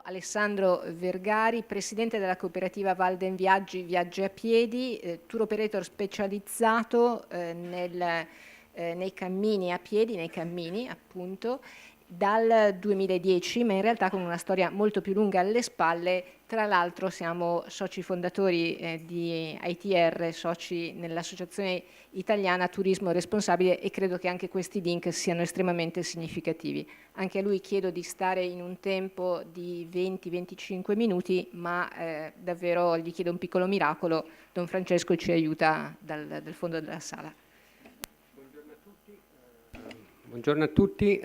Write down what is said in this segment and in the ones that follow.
Alessandro Vergari, presidente della cooperativa Valden Viaggi, Viaggi a Piedi, tour operator specializzato nei cammini a piedi, nei cammini appunto, dal 2010, ma in realtà con una storia molto più lunga alle spalle. Tra l'altro siamo soci fondatori di ITR, soci nell'Associazione Italiana Turismo Responsabile, e credo che anche questi link siano estremamente significativi. Anche a lui chiedo di stare in un tempo di 20-25 minuti, ma davvero gli chiedo un piccolo miracolo. Don Francesco ci aiuta dal fondo della sala. Buongiorno a tutti,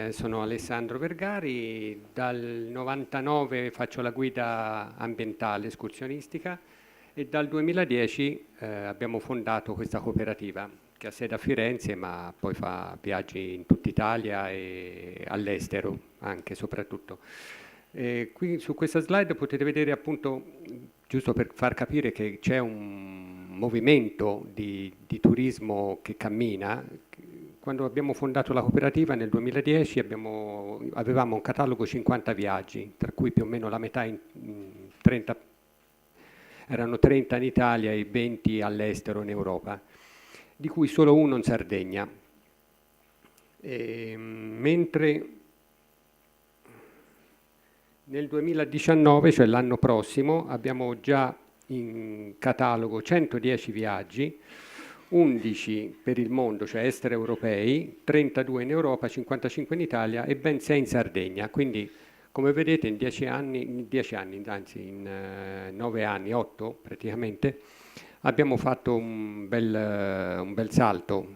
sono Alessandro Vergari, dal 99 faccio la guida ambientale escursionistica e dal 2010 abbiamo fondato questa cooperativa che ha sede a Firenze, ma poi fa viaggi in tutta Italia e all'estero anche soprattutto. Qui su questa slide potete vedere appunto, giusto per far capire che c'è un movimento di turismo che cammina. Quando abbiamo fondato la cooperativa nel 2010 avevamo un catalogo 50 viaggi, tra cui più o meno la metà erano 30 in Italia e 20 all'estero in Europa, di cui solo uno in Sardegna. Mentre nel 2019, cioè l'anno prossimo, abbiamo già in catalogo 110 viaggi, 11 per il mondo, cioè extraeuropei, 32 in Europa, 55 in Italia e ben 6 in Sardegna. Quindi, come vedete, in 9 anni, 8 praticamente, abbiamo fatto un bel salto.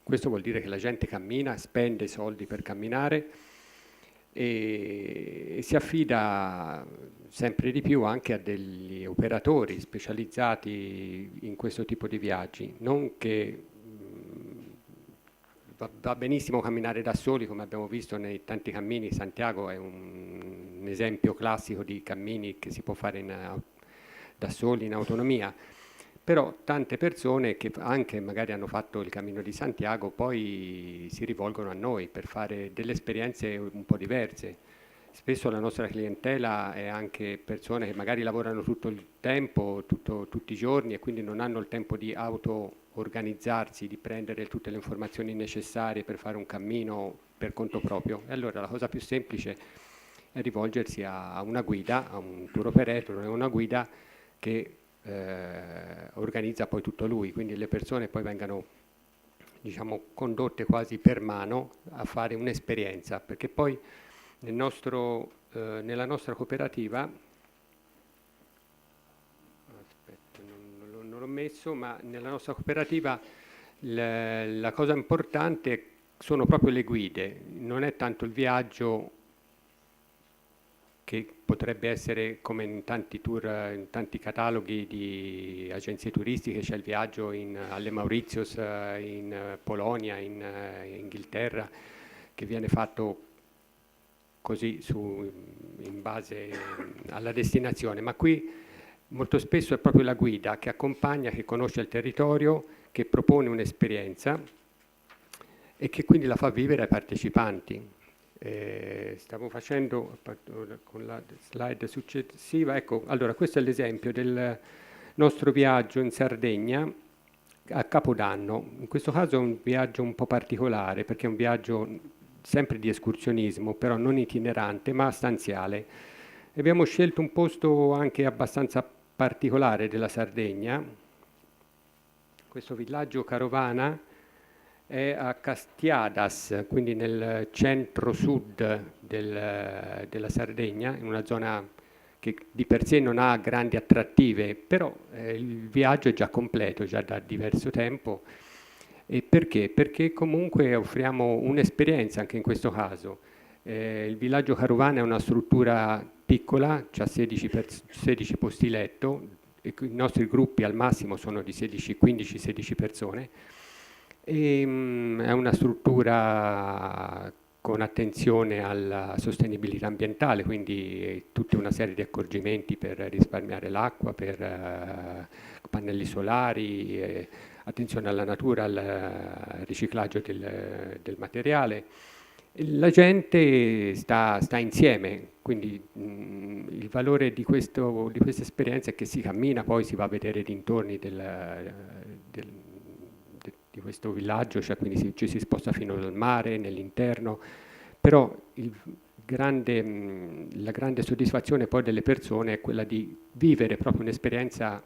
Questo vuol dire che la gente cammina, spende soldi per camminare e si affida sempre di più anche a degli operatori specializzati in questo tipo di viaggi. Non che va benissimo camminare da soli, come abbiamo visto nei tanti cammini. Santiago è un esempio classico di cammini che si può fare da soli in autonomia. Però tante persone che anche magari hanno fatto il Cammino di Santiago poi si rivolgono a noi per fare delle esperienze un po' diverse. Spesso la nostra clientela è anche persone che magari lavorano tutto il tempo, tutti i giorni, e quindi non hanno il tempo di auto-organizzarsi, di prendere tutte le informazioni necessarie per fare un cammino per conto proprio. E allora la cosa più semplice è rivolgersi a una guida, a un tour operator, a una guida che organizza poi tutto lui, quindi le persone poi vengono, diciamo, condotte quasi per mano a fare un'esperienza, perché poi nella nostra cooperativa, aspetta, non l'ho messo, ma nella nostra cooperativa la cosa importante sono proprio le guide, non è tanto il viaggio, che potrebbe essere come in tanti tour, in tanti cataloghi di agenzie turistiche, c'è il viaggio alle Mauritius, in Polonia, in Inghilterra, che viene fatto così in base alla destinazione, ma qui molto spesso è proprio la guida che accompagna, che conosce il territorio, che propone un'esperienza e che quindi la fa vivere ai partecipanti. Stavo facendo con la slide successiva, ecco, allora questo è l'esempio del nostro viaggio in Sardegna a Capodanno. In questo caso è un viaggio un po' particolare perché è un viaggio sempre di escursionismo, però non itinerante ma stanziale. Abbiamo scelto un posto anche abbastanza particolare della Sardegna, questo villaggio Carovana è a Castiadas, quindi nel centro-sud della Sardegna, in una zona che di per sé non ha grandi attrattive, però il viaggio è già completo, già da diverso tempo. E perché? Perché comunque offriamo un'esperienza anche in questo caso. Il villaggio Carovana è una struttura piccola, ha 16 posti letto, e i nostri gruppi al massimo sono di 15-16 persone. È una struttura con attenzione alla sostenibilità ambientale, quindi tutta una serie di accorgimenti per risparmiare l'acqua, per pannelli solari, attenzione alla natura, al riciclaggio del materiale. La gente sta insieme, quindi il valore di questa esperienza è che si cammina, poi si va a vedere i dintorni del- di questo villaggio, cioè quindi ci si sposta fino al mare, nell'interno, però la grande soddisfazione poi delle persone è quella di vivere proprio un'esperienza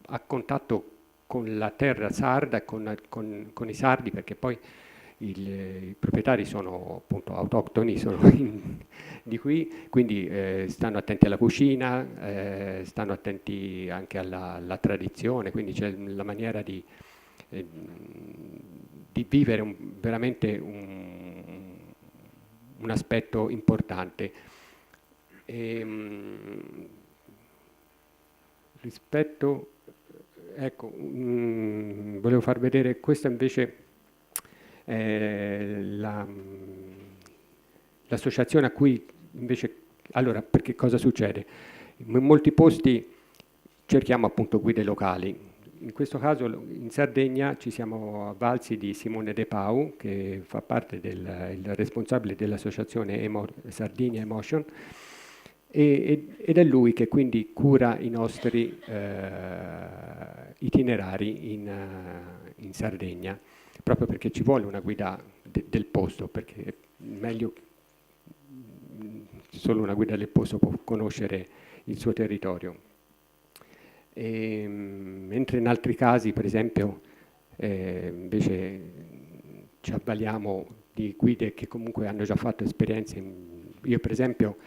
a contatto con la terra sarda e con i sardi, perché poi i proprietari sono appunto autoctoni, sono di qui, quindi stanno attenti alla cucina, stanno attenti anche alla tradizione, quindi c'è la maniera eh, di vivere veramente un aspetto importante. E, rispetto, ecco, volevo far vedere questa invece è l'associazione a cui invece, allora, perché cosa succede? In molti posti cerchiamo appunto guide locali. In questo caso in Sardegna ci siamo avvalsi di Simone De Pau, che fa parte il responsabile dell'associazione Sardinia Emotion, ed è lui che quindi cura i nostri itinerari in Sardegna, proprio perché ci vuole una guida del posto, perché è meglio solo una guida del posto può conoscere il suo territorio. Mentre in altri casi, per esempio, invece ci avvaliamo di guide che comunque hanno già fatto esperienze. Io per esempio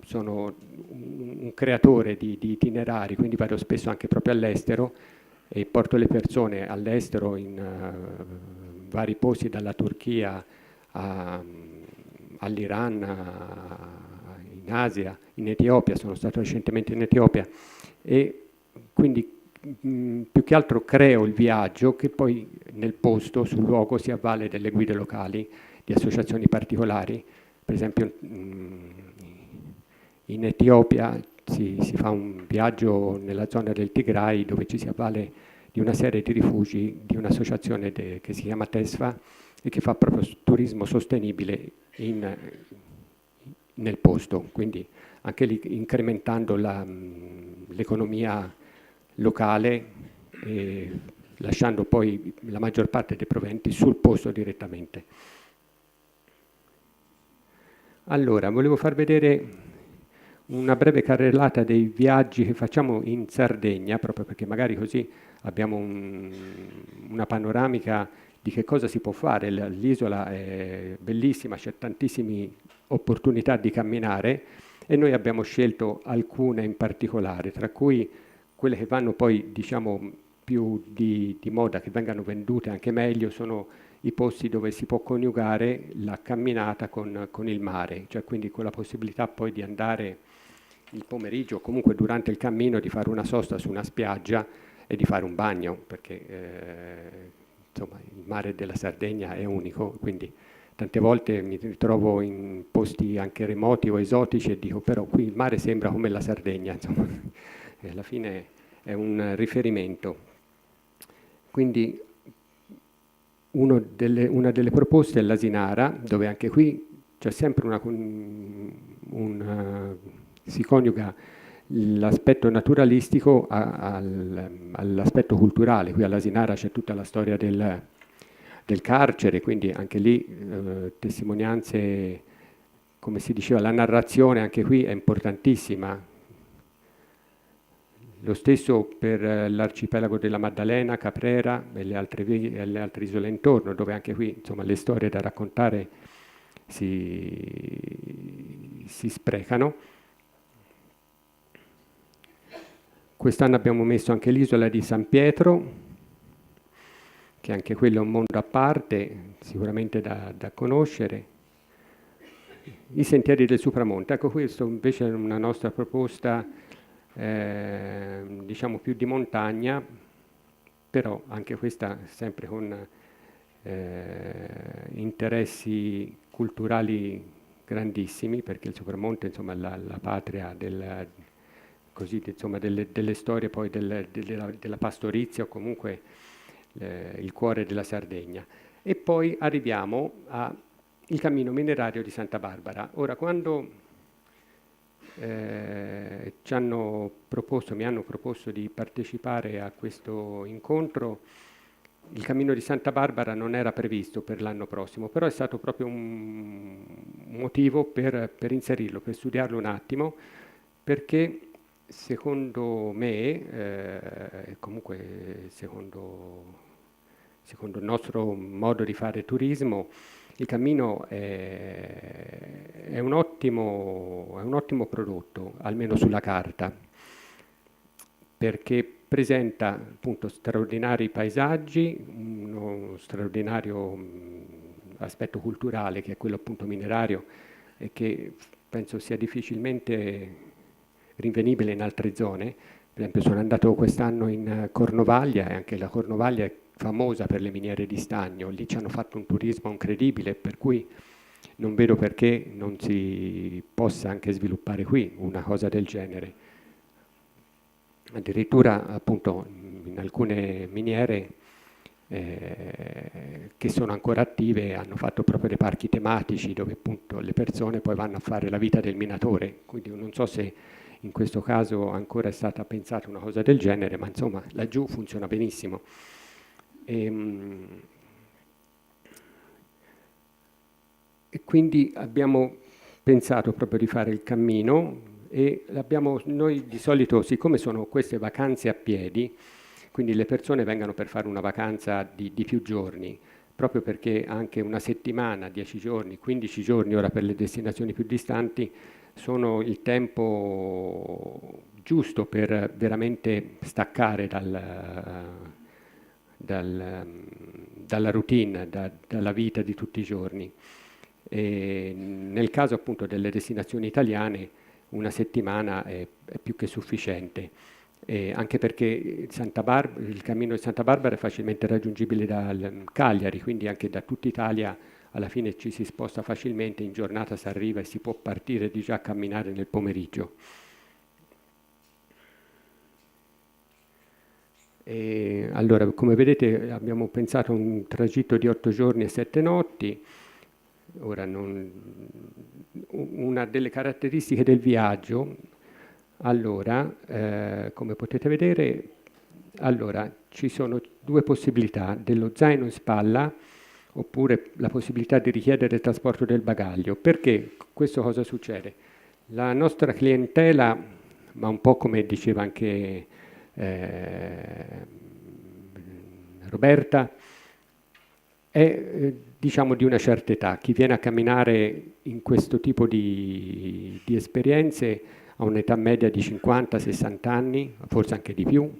sono un creatore di itinerari, quindi vado spesso anche proprio all'estero e porto le persone all'estero in vari posti, dalla Turchia all'Iran, in Asia, in Etiopia, sono stato recentemente in Etiopia e quindi più che altro creo il viaggio che poi nel posto, sul luogo, si avvale delle guide locali, di associazioni particolari. Per esempio in Etiopia si fa un viaggio nella zona del Tigray dove ci si avvale di una serie di rifugi di un'associazione che si chiama TESFA e che fa proprio turismo sostenibile nel posto, quindi anche lì incrementando l'economia locale e lasciando poi la maggior parte dei proventi sul posto direttamente. Allora, volevo far vedere una breve carrellata dei viaggi che facciamo in Sardegna, proprio perché magari così abbiamo una panoramica di che cosa si può fare. L'isola è bellissima, c'è tantissime opportunità di camminare e noi abbiamo scelto alcune in particolare, tra cui quelle che vanno poi, diciamo, più di moda, che vengano vendute anche meglio, sono i posti dove si può coniugare la camminata con il mare, cioè quindi con la possibilità poi di andare il pomeriggio o comunque durante il cammino di fare una sosta su una spiaggia e di fare un bagno, perché insomma, il mare della Sardegna è unico, quindi tante volte mi ritrovo in posti anche remoti o esotici e dico però qui il mare sembra come la Sardegna, insomma, e alla fine è un riferimento. Quindi una delle proposte è l'Asinara, dove anche qui c'è sempre si coniuga l'aspetto naturalistico all'aspetto culturale. Qui all'Asinara c'è tutta la storia del carcere, quindi anche lì testimonianze, come si diceva, la narrazione anche qui è importantissima. Lo stesso per l'arcipelago della Maddalena, Caprera e le altre isole intorno, dove anche qui insomma, le storie da raccontare si sprecano. Quest'anno abbiamo messo anche l'isola di San Pietro, che anche quello è un mondo a parte, sicuramente da conoscere. I sentieri del Supramonte, ecco questo invece è una nostra proposta diciamo più di montagna, però anche questa sempre con interessi culturali grandissimi, perché il Supramonte insomma, è la patria così, insomma, delle storie poi della pastorizia o comunque il cuore della Sardegna. e poi arriviamo al cammino minerario di Santa Barbara. Ora, quando mi hanno proposto di partecipare a questo incontro, il cammino di Santa Barbara non era previsto per l'anno prossimo, però è stato proprio un motivo per inserirlo, per studiarlo un attimo, perché secondo me, comunque secondo il nostro modo di fare turismo, il cammino è un ottimo prodotto, almeno sulla carta, perché presenta appunto straordinari paesaggi, uno straordinario aspetto culturale che è quello appunto minerario e che penso sia difficilmente rinvenibile in altre zone. Per esempio sono andato quest'anno in Cornovaglia e anche la Cornovaglia è famosa per le miniere di stagno, lì ci hanno fatto un turismo incredibile, per cui non vedo perché non si possa anche sviluppare qui una cosa del genere. Addirittura appunto in alcune miniere che sono ancora attive hanno fatto proprio dei parchi tematici dove appunto le persone poi vanno a fare la vita del minatore, quindi non so se in questo caso ancora è stata pensata una cosa del genere, ma insomma laggiù funziona benissimo. E quindi abbiamo pensato proprio di fare il cammino e noi di solito, siccome sono queste vacanze a piedi, quindi le persone vengono per fare una vacanza di più giorni, proprio perché anche una settimana, 10 giorni, 15 giorni, ora per le destinazioni più distanti, sono il tempo giusto per veramente staccare dalla routine, dalla vita di tutti i giorni. E nel caso appunto delle destinazioni italiane una settimana è più che sufficiente, anche perché il cammino di Santa Barbara è facilmente raggiungibile da Cagliari, quindi anche da tutta Italia alla fine ci si sposta facilmente, in giornata si arriva e si può partire di già a camminare nel pomeriggio. E allora, come vedete abbiamo pensato a un tragitto di 8 giorni e 7 notti. Ora, una delle caratteristiche del viaggio, allora, come potete vedere, allora, ci sono due possibilità, dello zaino in spalla oppure la possibilità di richiedere il trasporto del bagaglio. Perché questo cosa succede? La nostra clientela, ma un po' come diceva anche Roberta, è diciamo di una certa età. Chi viene a camminare in questo tipo di esperienze ha un'età media di 50-60 anni, forse anche di più,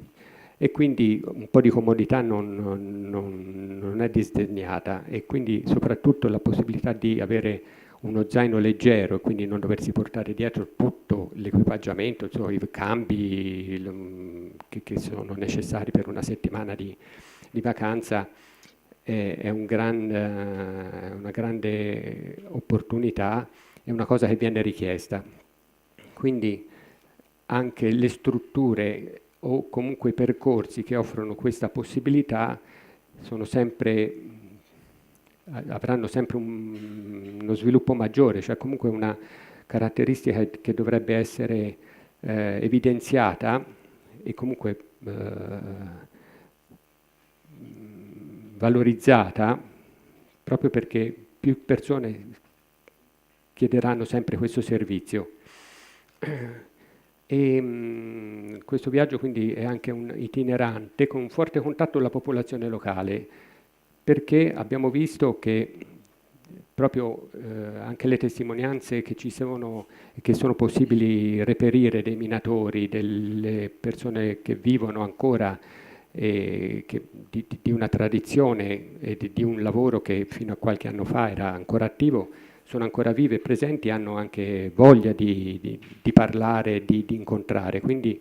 e quindi un po' di comodità non è disdegnata, e quindi soprattutto la possibilità di avere uno zaino leggero e quindi non doversi portare dietro tutto l'equipaggiamento, insomma, i cambi che sono necessari per una settimana di vacanza, è una grande opportunità, è una cosa che viene richiesta. Quindi anche le strutture o comunque i percorsi che offrono questa possibilità avranno sempre uno sviluppo maggiore, cioè comunque una caratteristica che dovrebbe essere evidenziata e comunque valorizzata, proprio perché più persone chiederanno sempre questo servizio. E questo viaggio quindi è anche un itinerante con un forte contatto con la popolazione locale, perché abbiamo visto che proprio anche le testimonianze che ci sono e che sono possibili reperire dei minatori, delle persone che vivono ancora di una tradizione e di un lavoro che fino a qualche anno fa era ancora attivo, sono ancora vive e presenti, hanno anche voglia di parlare, di incontrare. Quindi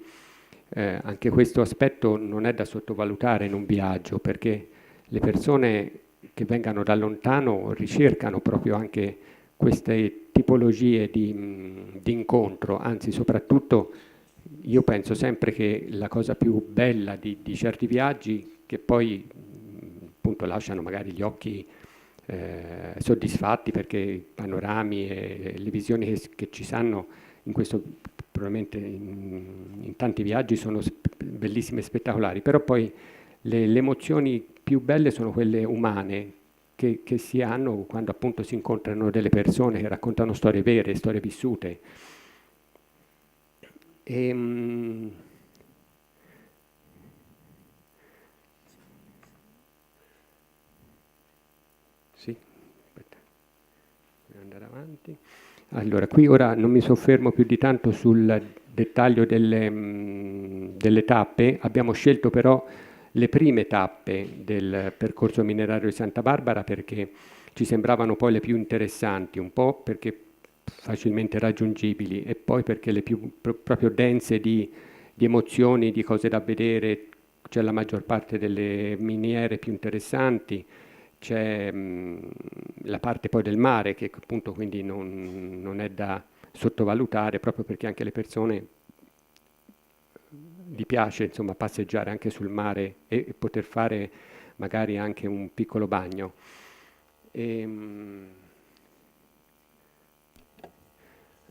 anche questo aspetto non è da sottovalutare in un viaggio, perché le persone che vengano da lontano ricercano proprio anche queste tipologie di incontro, anzi soprattutto io penso sempre che la cosa più bella di certi viaggi, che poi appunto lasciano magari gli occhi soddisfatti perché i panorami e le visioni che ci sanno in questo, probabilmente in tanti viaggi sono bellissime e spettacolari, però poi le emozioni più belle sono quelle umane che si hanno quando appunto si incontrano delle persone che raccontano storie vere, storie vissute. E, sì, aspetta, devo andare avanti. Allora, qui ora non mi soffermo più di tanto sul dettaglio delle tappe, abbiamo scelto però le prime tappe del percorso minerario di Santa Barbara perché ci sembravano poi le più interessanti, un po' perché facilmente raggiungibili e poi perché le più proprio dense di emozioni, di cose da vedere, c'è la maggior parte delle miniere più interessanti, c'è la parte poi del mare che appunto quindi non è da sottovalutare proprio perché anche le persone gli piace insomma passeggiare anche sul mare e poter fare magari anche un piccolo bagno.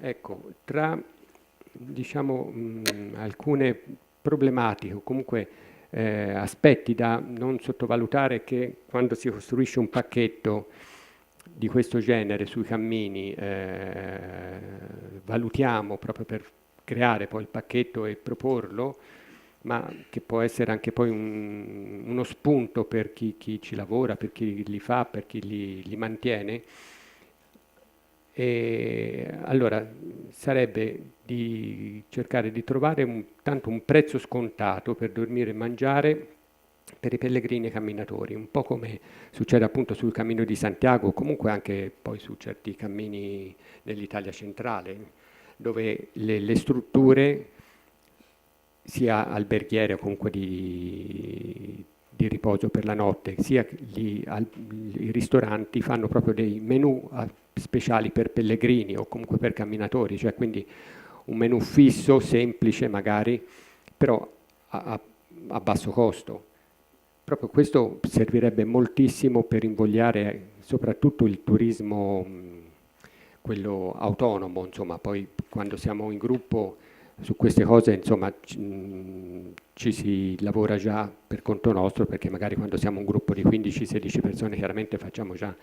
Ecco, tra diciamo alcune problematiche o comunque aspetti da non sottovalutare che quando si costruisce un pacchetto di questo genere sui cammini valutiamo proprio per creare poi il pacchetto e proporlo, ma che può essere anche poi uno spunto per chi ci lavora, per chi li fa, per chi li mantiene. E allora sarebbe di cercare di trovare tanto un prezzo scontato per dormire e mangiare per i pellegrini e camminatori, un po' come succede appunto sul Cammino di Santiago, o comunque anche poi su certi cammini dell'Italia centrale, dove le strutture sia alberghiere o comunque di riposo per la notte, sia i ristoranti fanno proprio dei menù speciali per pellegrini o comunque per camminatori, cioè quindi un menù fisso, semplice magari, però a basso costo. Proprio questo servirebbe moltissimo per invogliare soprattutto il turismo, quello autonomo, insomma, poi quando siamo in gruppo su queste cose, insomma, ci si lavora già per conto nostro, perché magari quando siamo un gruppo di 15-16 persone chiaramente facciamo già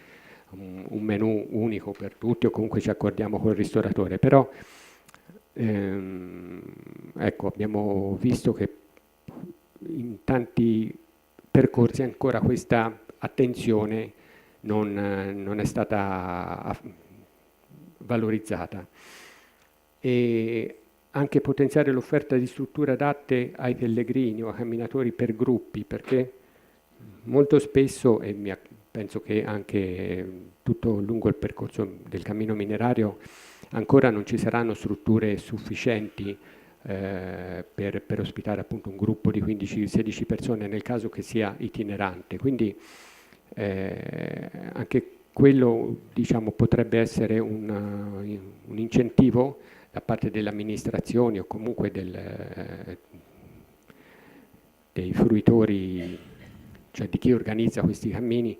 un menù unico per tutti o comunque ci accordiamo col ristoratore, però ecco, abbiamo visto che in tanti percorsi ancora questa attenzione non è stata valorizzata. E anche potenziare l'offerta di strutture adatte ai pellegrini o ai camminatori per gruppi, perché molto spesso, e penso che anche tutto lungo il percorso del cammino minerario, ancora non ci saranno strutture sufficienti per ospitare appunto un gruppo di 15-16 persone nel caso che sia itinerante. Quindi anche quello diciamo, potrebbe essere un incentivo da parte delle amministrazioni o comunque dei fruitori, cioè di chi organizza questi cammini,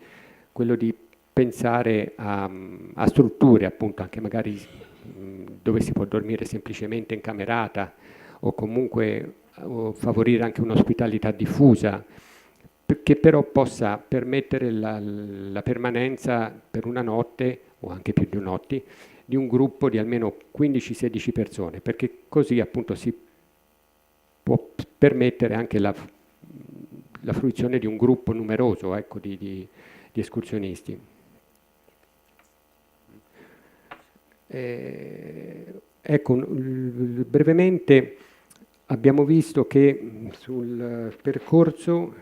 quello di pensare a strutture appunto anche magari dove si può dormire semplicemente in camerata o comunque favorire anche un'ospitalità diffusa che però possa permettere la permanenza per una notte o anche più di notti di un gruppo di almeno 15-16 persone, perché così appunto si può permettere anche la fruizione di un gruppo numeroso ecco, di escursionisti. Ecco, brevemente abbiamo visto che sul percorso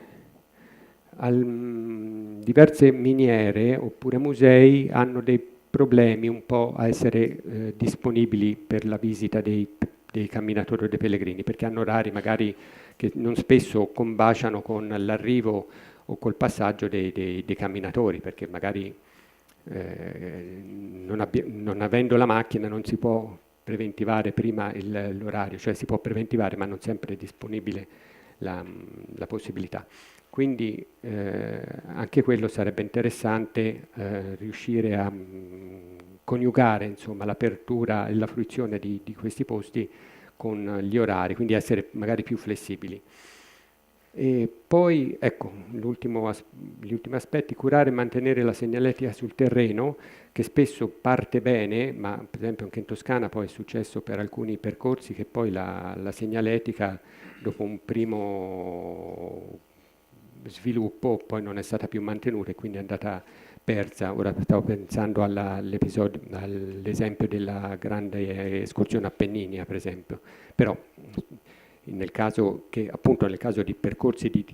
diverse miniere oppure musei hanno dei problemi un po' a essere disponibili per la visita dei camminatori o dei pellegrini, perché hanno orari magari che non spesso combaciano con l'arrivo o col passaggio dei camminatori, perché magari non avendo la macchina non si può preventivare prima l'orario, cioè si può preventivare ma non sempre è disponibile la possibilità. Quindi anche quello sarebbe interessante riuscire a coniugare insomma, l'apertura e la fruizione di questi posti con gli orari, quindi essere magari più flessibili. E poi, ecco, gli ultimi aspetti, curare e mantenere la segnaletica sul terreno, che spesso parte bene, ma per esempio anche in Toscana poi è successo per alcuni percorsi che poi la segnaletica, dopo un primo sviluppo, poi non è stata più mantenuta e quindi è andata persa. Ora stavo pensando all'esempio della grande escursione Appenninia, per esempio, però nel caso di percorsi di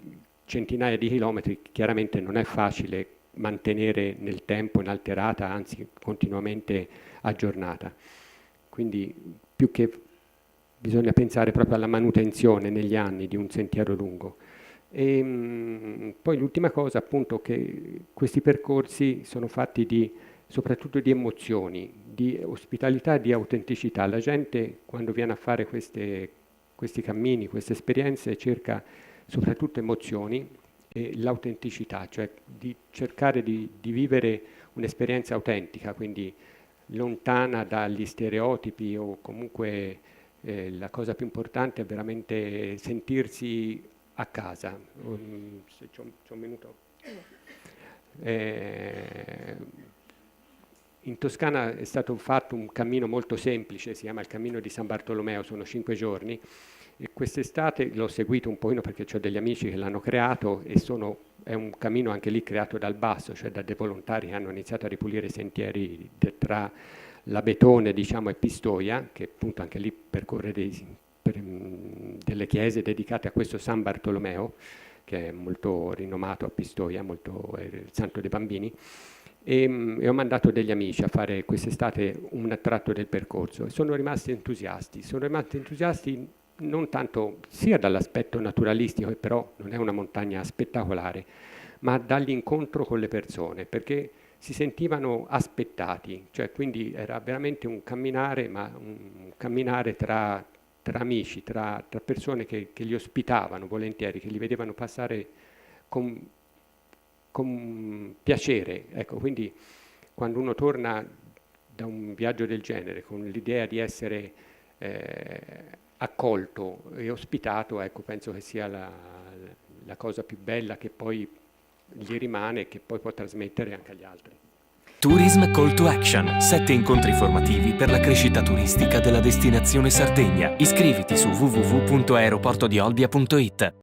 centinaia di chilometri chiaramente non è facile mantenere nel tempo inalterata, anzi continuamente aggiornata. Quindi più che bisogna pensare proprio alla manutenzione negli anni di un sentiero lungo. E poi l'ultima cosa, appunto, che questi percorsi sono fatti soprattutto di emozioni, di ospitalità e di autenticità. La gente quando viene a fare questi cammini, queste esperienze, cerca soprattutto emozioni e l'autenticità, cioè di cercare di vivere un'esperienza autentica, quindi lontana dagli stereotipi o comunque la cosa più importante è veramente sentirsi a casa. Se c'ho un minuto. In Toscana è stato fatto un cammino molto semplice, si chiama il Cammino di San Bartolomeo, sono 5 giorni, e quest'estate l'ho seguito un pochino perché ho degli amici che l'hanno creato e è un cammino anche lì creato dal basso, cioè da dei volontari che hanno iniziato a ripulire i sentieri tra l'Abetone, diciamo, e Pistoia, che appunto anche lì percorre delle chiese dedicate a questo San Bartolomeo, che è molto rinomato a Pistoia, è il santo dei bambini. E ho mandato degli amici a fare quest'estate un tratto del percorso e sono rimasti entusiasti non tanto sia dall'aspetto naturalistico, che però non è una montagna spettacolare, ma dall'incontro con le persone, perché si sentivano aspettati, cioè quindi era veramente un camminare, ma un camminare tra amici, tra persone che li ospitavano volentieri, che li vedevano passare con piacere. Ecco, quindi quando uno torna da un viaggio del genere con l'idea di essere accolto e ospitato, ecco, penso che sia la cosa più bella che poi gli rimane e che poi può trasmettere anche agli altri. Tourism Call to Action, 7 incontri formativi per la crescita turistica della destinazione Sardegna. Iscriviti su www.aeroportodiolbia.it.